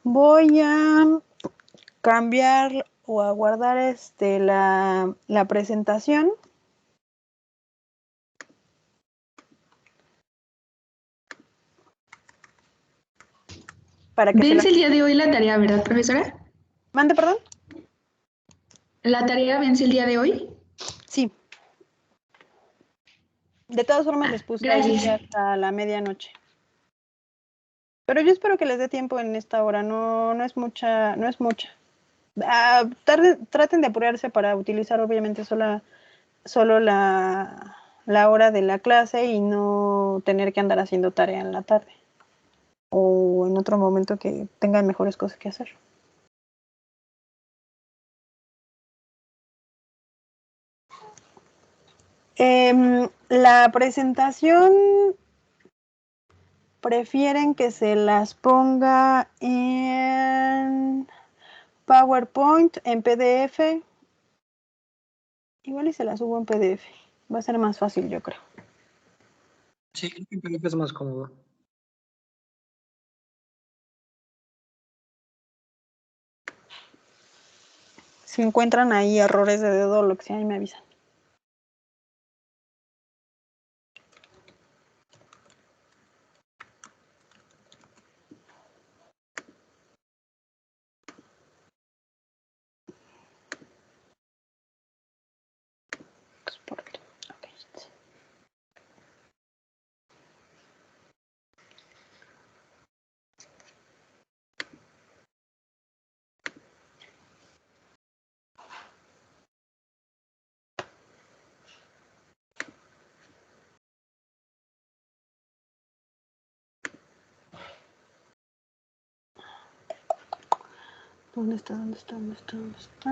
Voy a cambiar o a guardar la presentación. Para que Vence el día de hoy la tarea, ¿verdad, profesora? Mande, perdón. ¿La tarea vence el día de hoy? Sí. De todas formas les puse ahí Gracias. hasta la medianoche. Pero yo espero que les dé tiempo en esta hora, no es mucha, no es mucha. Traten de apurarse para utilizar obviamente solo la hora de la clase y no tener que andar haciendo tarea en la tarde. O en otro momento que tengan mejores cosas que hacer. La presentación prefieren que se las ponga en PowerPoint, en PDF. Igual y se las subo en PDF. Va a ser más fácil, yo creo. Sí, creo que en PDF es más cómodo. Si encuentran ahí errores de dedo o lo que sea, ahí me avisan. Export. Okay. ¿Dónde está? ¿Dónde está? ¿Dónde está? ¿Dónde está?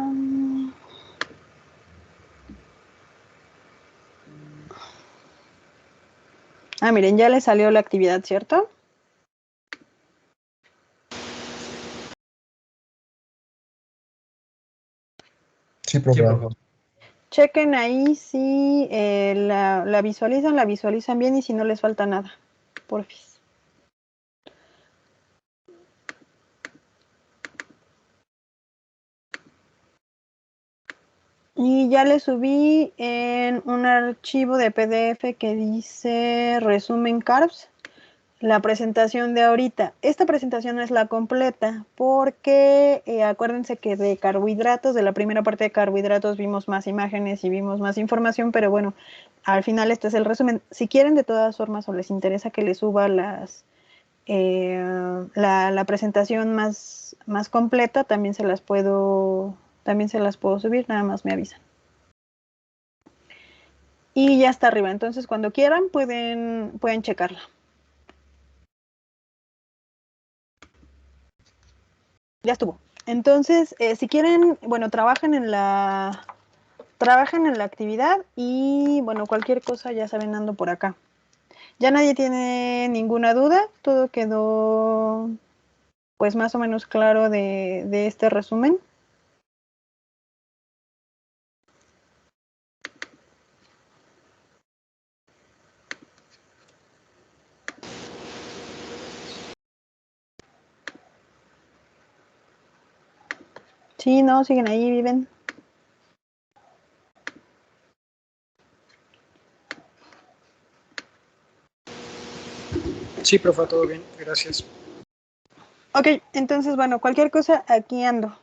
Miren, ya les salió la actividad, ¿cierto? Sí, profe. Chequen ahí si la visualizan bien y si no les falta nada. Porfis. Y ya le subí en un archivo de PDF que dice resumen CARBS, la presentación de ahorita. Esta presentación es la completa porque acuérdense que de carbohidratos, de la primera parte de carbohidratos vimos más imágenes y vimos más información, pero bueno, al final este es el resumen. Si quieren de todas formas o les interesa que les suba la presentación más completa, también se las puedo subir, nada más me avisan. Y ya está arriba, entonces cuando quieran pueden checarla. Ya estuvo. Entonces, si quieren, bueno, trabajen en la actividad y, bueno, cualquier cosa ya saben, ando por acá. Ya nadie tiene ninguna duda, todo quedó pues más o menos claro de este resumen. Sí, no, siguen ahí, viven. Sí, profe, todo bien, gracias. Ok, entonces, bueno, cualquier cosa, aquí ando.